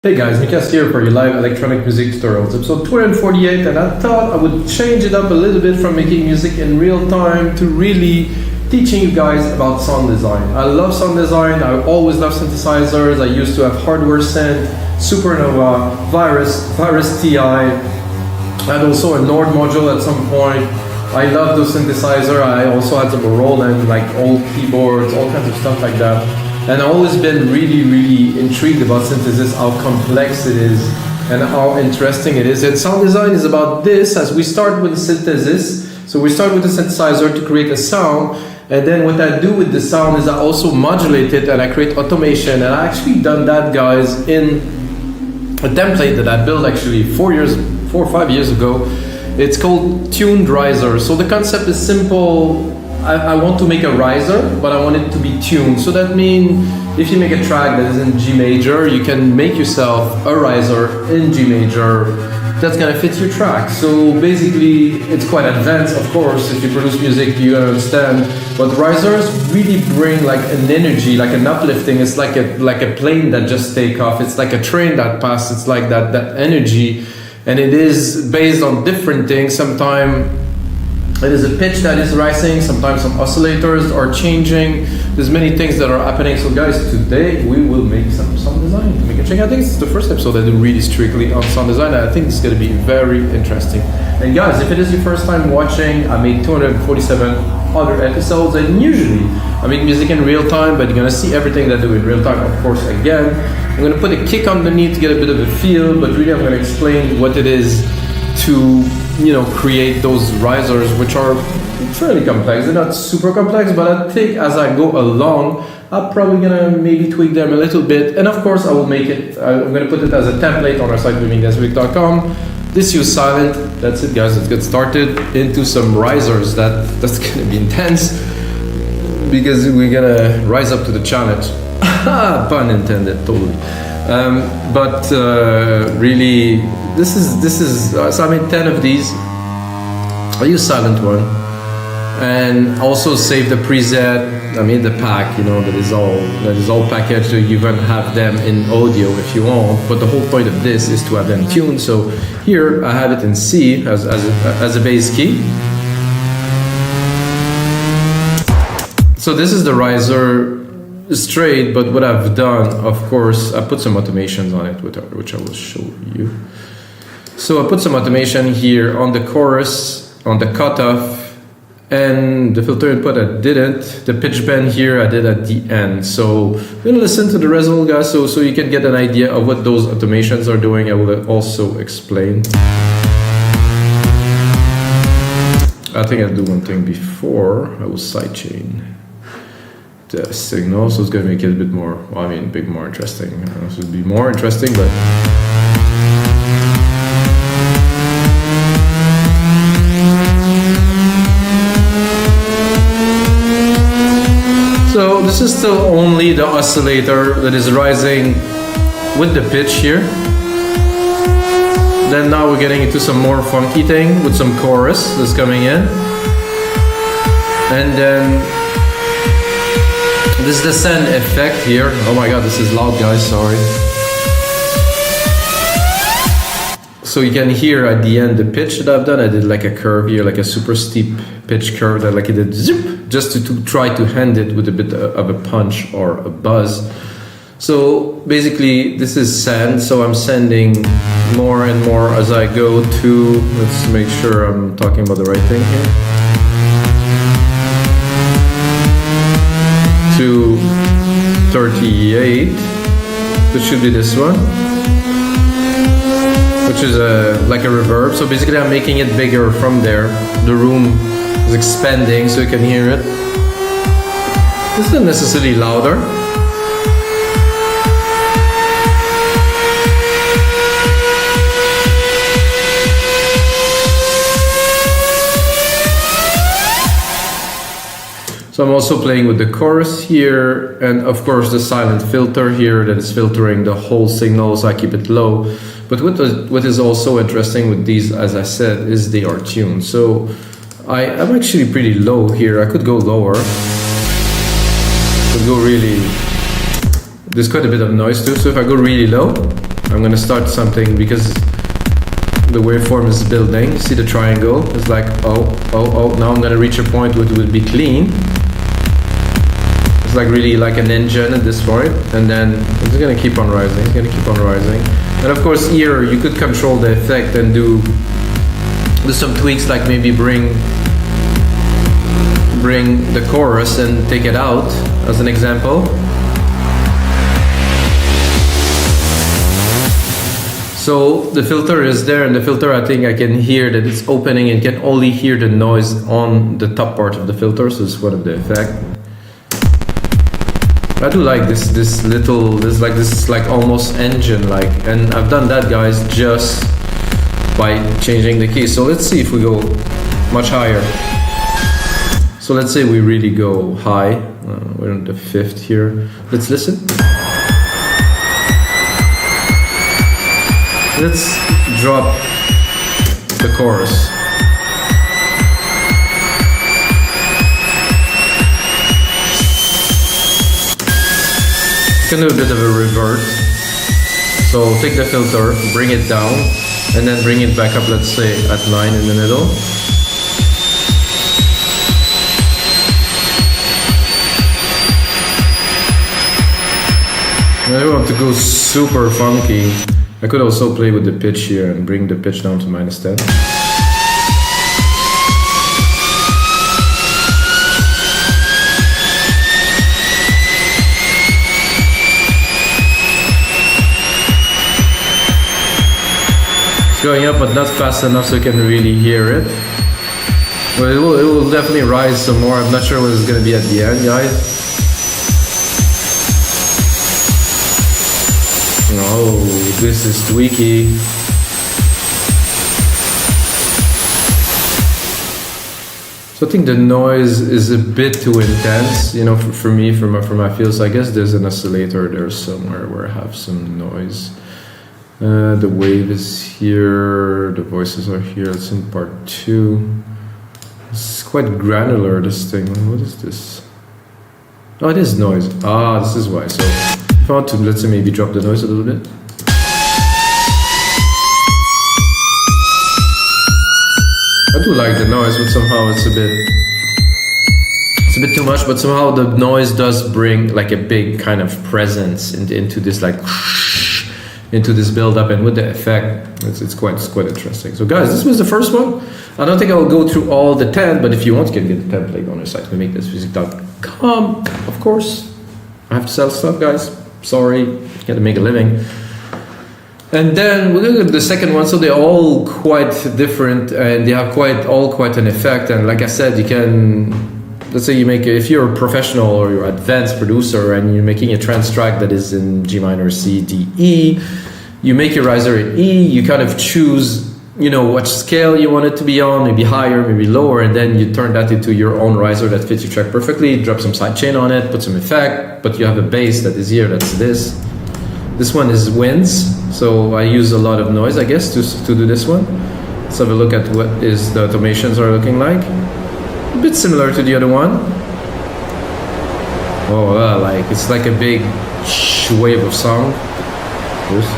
Hey guys, Nikas here for your live electronic music tutorials, episode 248, and I thought I would change it up a little bit from making music in real time to really teaching you guys about sound design. I love sound design, I always love synthesizers. I used to have hardware synth, Supernova, Virus TI, and also a Nord module at some point. I love those synthesizers. I also had some Roland, like old keyboards, all kinds of stuff like that. And I've always been really intrigued about synthesis, how complex it is and how interesting it is. And sound design is about this, as we start with the synthesis. So we start with the synthesizer to create a sound, and then what I do with the sound is I also modulate it and I create automation. And I actually done that, guys, in a template that I built actually 4 or 5 years ago. It's called tuned riser. So the concept is simple. I want to make a riser, but I want it to be tuned. So that means if you make a track that is in G major, you can make yourself a riser in G major that's gonna fit your track. So basically, it's quite advanced, of course. If you produce music, you understand. But risers really bring like an energy, like an uplifting. It's like a plane that just take off. It's like a train that passes. It's like that energy, and it is based on different things. Sometimes it is a pitch that is rising, sometimes some oscillators are changing. There's many things that are happening. So guys, today we will make some sound design to make a change. I think it's the first episode I do really strictly on sound design. I think it's gonna be very interesting. And guys, if it is your first time watching, I made 247 other episodes, and usually I make music in real time, but you're gonna see everything that I do in real time, of course. Again, I'm gonna put a kick underneath to get a bit of a feel, but really I'm gonna explain what it is to, create those risers, which are fairly complex. They're not super complex, but I think as I go along, I'm probably gonna maybe tweak them a little bit. And of course, I will make it, I'm gonna put it as a template on our site, doingdasweek.com. This use silent. That's it, guys. Let's get started into some risers. That's gonna be intense because we're gonna rise up to the challenge. Pun intended, totally. But really, this is so I made 10 of these. I use silent one, and also save the preset. I made the pack, that is all packaged. So you can have them in audio if you want. But the whole point of this is to have them tuned. So here I have it in C as a bass key. So this is the riser straight, but what I've done, of course, I put some automations on it, which I will show you. So I put some automation here on the chorus, on the cutoff, and the filter input I didn't. The pitch bend here I did at the end. So we're gonna listen to the result, guys, so you can get an idea of what those automations are doing. I will also explain. I think I'll do one thing before. I will sidechain the signal, so it's going to make it a bit more, bit more interesting. This would be more interesting, but so this is still only the oscillator that is rising with the pitch here. Then now we're getting into some more funky thing with some chorus that's coming in, and then this is the send effect here. Oh my god, this is loud, guys, sorry. So you can hear at the end the pitch that I've done. I did like a curve here, like a super steep pitch curve that like it did zip, just to try to hand it with a bit of a punch or a buzz. So basically this is send, so I'm sending more and more as I go to, let's make sure I'm talking about the right thing here, to 38, which should be this one, which is like a reverb. So basically I'm making it bigger from there. The room is expanding so you can hear it. This isn't necessarily louder. So I'm also playing with the chorus here, and of course the silent filter here that is filtering the whole signal, so I keep it low. But what is also interesting with these, as I said, is they are tuned. So I'm actually pretty low here. I could go lower. Could go really There's quite a bit of noise too, so if I go really low, I'm gonna start something because the waveform is building. See the triangle? It's like, oh, now I'm gonna reach a point where it will be clean. It's like really like an engine at this point, and then it's gonna keep on rising, it's gonna keep on rising. And of course here you could control the effect and do some tweaks, like maybe bring the chorus and take it out as an example. So the filter is there, and the filter, I think I can hear that it's opening and can only hear the noise on the top part of the filter, so it's one of the effect. I do like this like almost engine like, and I've done that, guys, just by changing the key. So let's see if we go much higher. So let's say we really go high. We're on the 5th here. Let's listen. Let's drop the chorus. You can do a bit of a revert. So take the filter, bring it down, and then bring it back up, let's say at 9 in the middle. I want to go super funky. I could also play with the pitch here and bring the pitch down to -10. It's going up, but not fast enough so you can really hear it. But it will definitely rise some more. I'm not sure what it's going to be at the end, guys. Oh, this is tweaky. So I think the noise is a bit too intense, you know, for me, for my feel. So I guess there's an oscillator there somewhere where I have some noise. The wave is here, the voices are here. It's in part 2. It's quite granular, this thing. What is this? Oh, it is noise. Ah, this is why. So if I want to, let's say, maybe drop the noise a little bit. I do like the noise, but somehow it's a bit too much. But somehow the noise does bring like a big kind of presence into this, like into this build up, and with the effect, it's quite interesting. So guys, this was the first one. I don't think I'll go through all the 10, but if you want, you can get the template on our site, MakeThisMusic.com. Of course, I have to sell stuff, guys. Sorry, gotta make a living. And then we're gonna go to the second one. So they're all quite different, and they have quite an effect. And like I said, you can, let's say you make, if you're a professional or you're an advanced producer and you're making a trance track that is in G minor, C, D, E, you make your riser in E, you kind of choose, you know, what scale you want it to be on, maybe higher, maybe lower, and then you turn that into your own riser that fits your track perfectly, drop some sidechain on it, put some effect, but you have a bass that is here, that's this. This one is winds, so I use a lot of noise, I guess, to do this one. Let's have a look at what is the automations are looking like. A bit similar to the other one. Oh, like it's like a big wave of sound. Oops.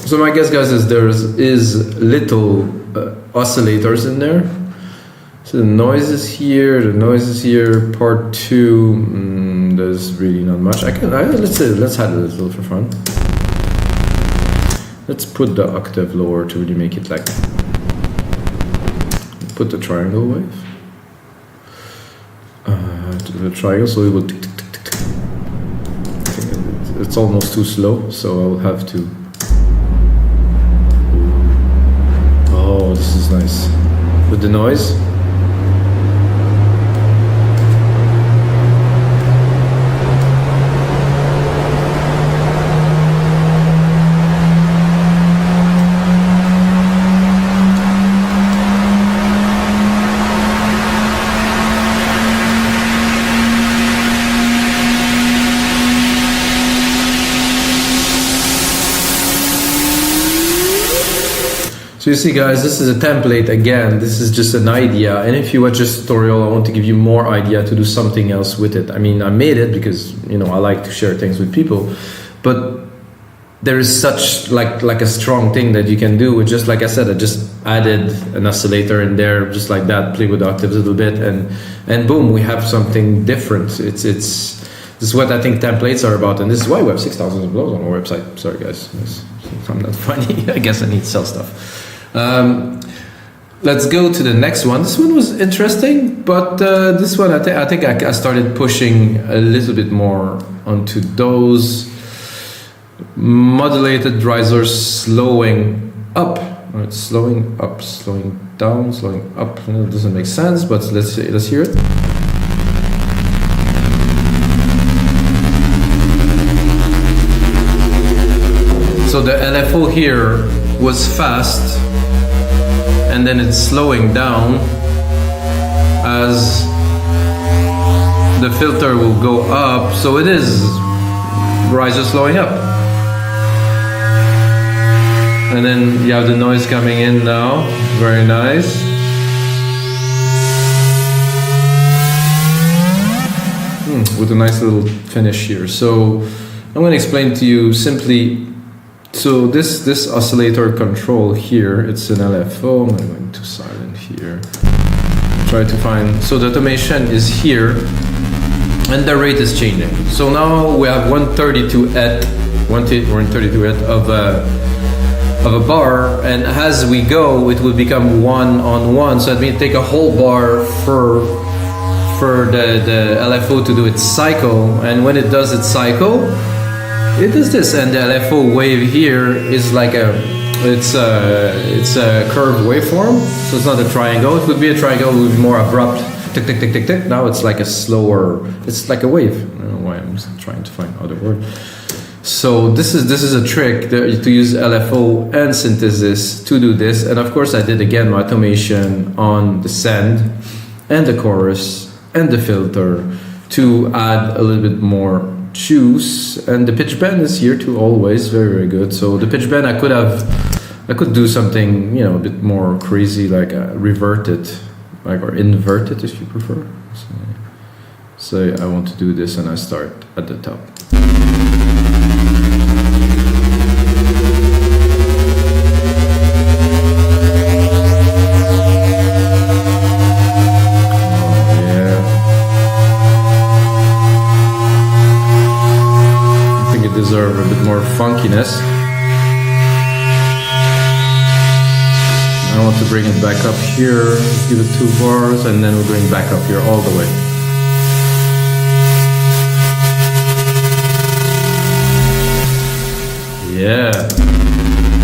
So my guess, guys, is there is little oscillators in there. So the noise is here, part 2, there's really not much. Let's have a little for fun. Let's put the octave lower to really make it like, put the triangle wave. To the triangle, so it will tick, tick, tick, tick, tick. I think it's almost too slow, so I will have to. Oh, this is nice. With the noise. So you see guys, this is a template again, this is just an idea, and if you watch this tutorial I want to give you more idea to do something else with it. I mean, I made it because, you know, I like to share things with people, but there is such like a strong thing that you can do with, just like I said, I just added an oscillator in there, just like that, play with octaves a little bit, and boom, we have something different. This is what I think templates are about, and this is why we have 6,000 uploads on our website. Sorry guys, I'm not funny. I guess I need to sell stuff. Let's go to the next one. This one was interesting, but this one I think I started pushing a little bit more onto those modulated risers, slowing up. It's slowing up, slowing down, slowing up. It doesn't make sense, but let's hear it. So the LFO here was fast, and then it's slowing down as the filter will go up. So it is riser slowing up. And then you have the noise coming in now. Very nice. With a nice little finish here. So I'm going to explain to you simply. So this oscillator control here, it's an LFO. I'm going to silent here. Try to find, so the automation is here and the rate is changing. So now we have 132 at 132 at of a bar, and as we go it will become 1 on 1. So that means take a whole bar for the LFO to do its cycle, and when it does its cycle it does this, and the LFO wave here is like it's a curved waveform, so it's not a triangle. It would be a triangle with more abrupt tick tick tick tick tick. Now it's like a slower, it's like a wave. I don't know why I'm trying to find other word. So this is a trick to use LFO and synthesis to do this, and of course I did again my automation on the send and the chorus and the filter to add a little bit more juice, and the pitch bend is here too, always very good. So the pitch bend I could do something, you know, a bit more crazy, like revert it, like, or invert it if you prefer. So I want to do this, and I start at the top. Deserve a bit more funkiness. I want to bring it back up here, give it 2 bars, and then we'll bring it back up here all the way. Yeah,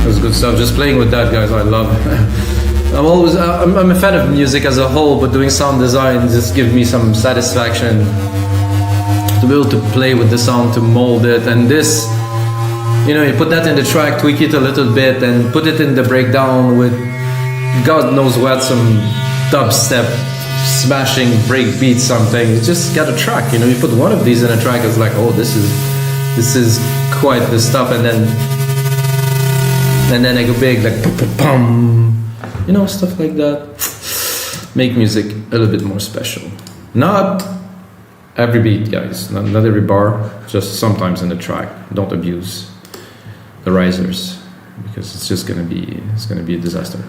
that's good stuff. Just playing with that, guys, I love it. I'm a fan of music as a whole, but doing sound design just gives me some satisfaction to be able to play with the sound, to mold it. And this, you know, you put that in the track, tweak it a little bit, and put it in the breakdown with God knows what, some dubstep, smashing breakbeat, something. You just got a track, you know. You put one of these in a track, it's like, oh, this is quite the stuff. And then I go big, like pum, you know, stuff like that. Make music a little bit more special. Not every beat, guys, not every bar, just sometimes in the track. Don't abuse the risers, because it's just gonna be a disaster.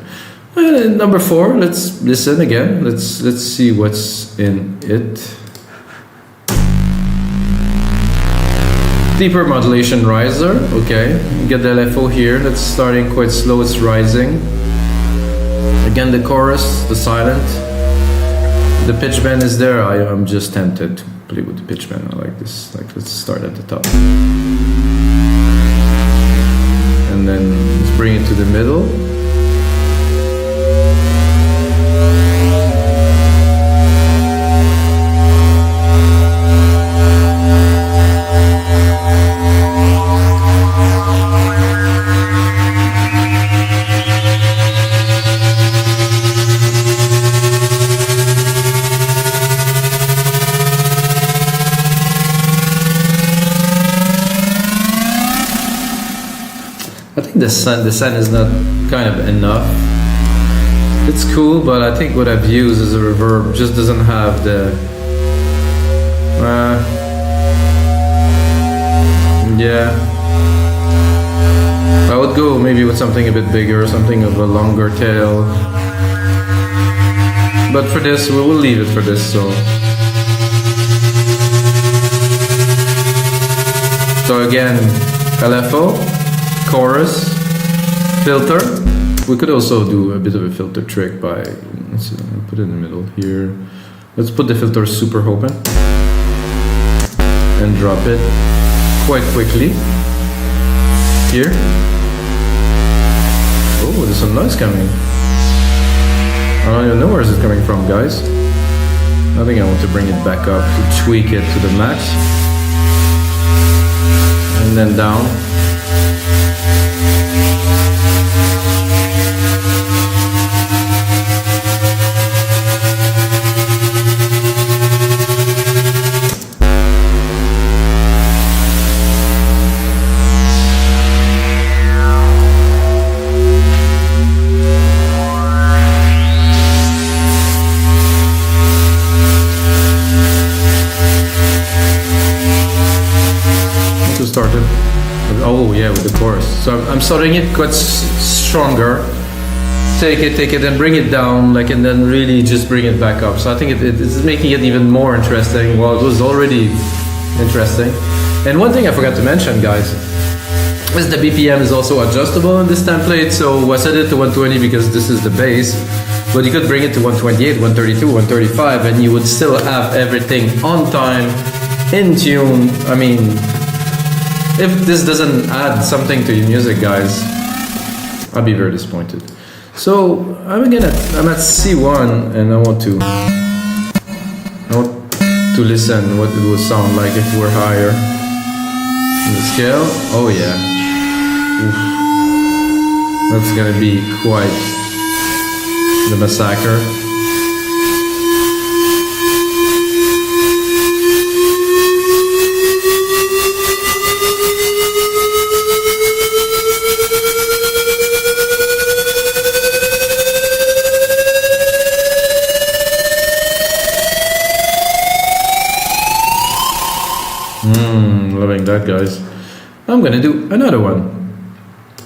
And number 4, let's listen again. Let's see what's in it. Deeper modulation riser. Okay, get the LFO here. That's starting quite slow. It's rising. Again, the chorus, the silent. The pitch bend is there. I'm just tempted to play with the pitch bend. I like this. Like, let's start at the top. And then let's bring it to the middle. the sun is not kind of enough. It's cool, but I think what I've used as a reverb just doesn't have the yeah, I would go maybe with something a bit bigger, something of a longer tail, but for this we will leave it for this. So again, LFO, chorus, filter. We could also do a bit of a filter trick by, let's put it in the middle here. Let's put the filter super open and drop it quite quickly here. Oh, there's some noise coming. I don't even know where is it coming from, guys. I think I want to bring it back up to tweak it to the max. And then down. Started. Oh yeah, with the chorus. So I'm starting it quite stronger. Take it, and bring it down, like, and then really just bring it back up. So I think it's making it even more interesting. Well, it was already interesting. And one thing I forgot to mention, guys, is the BPM is also adjustable in this template. So I set it to 120 because this is the bass, but you could bring it to 128, 132, 135, and you would still have everything on time, in tune. I mean, if this doesn't add something to your music, guys, I'll be very disappointed. So I'm at C1, and I want to listen what it would sound like if we're higher in the scale. Oh yeah, oof. That's gonna be quite the massacre. Loving that, guys. I'm gonna do another one.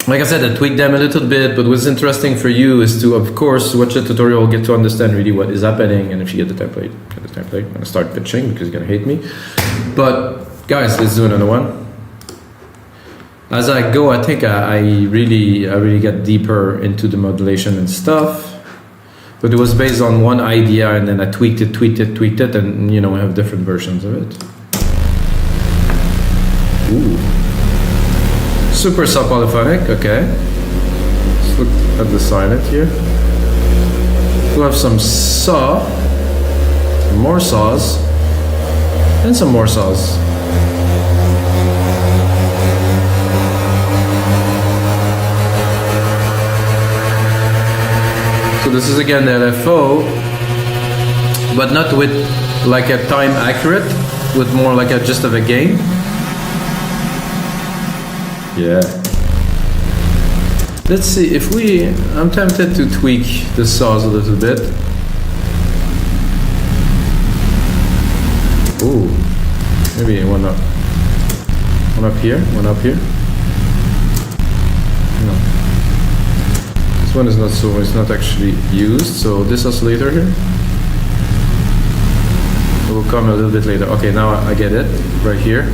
Like I said, I tweaked them a little bit, but what's interesting for you is to, of course, watch the tutorial, get to understand really what is happening, and if you get the template, I'm gonna start pitching because you're gonna hate me. But guys, let's do another one. As I go, I think I really get deeper into the modulation and stuff. But it was based on one idea, and then I tweaked it, and you know, I have different versions of it. Ooh. Supersaw Polyphonic, okay. Let's look at the silent here. We'll have some saw, some more saws, and some more saws. So this is again the LFO, but not with like a time accurate, with more like a just of a gain. Yeah. Let's see if I'm tempted to tweak the saws a little bit. Ooh, maybe one up here. No, this one is not it's not actually used. So this oscillator here, it will come a little bit later. Okay, now I get it right here.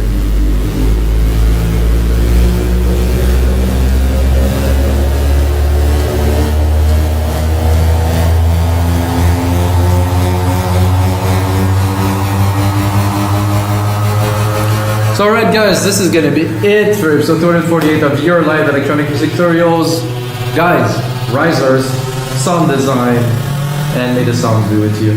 So alright guys, this is gonna be it for episode 248 of your live electronic music tutorials. Guys, risers, sound design, and may the sound be with you.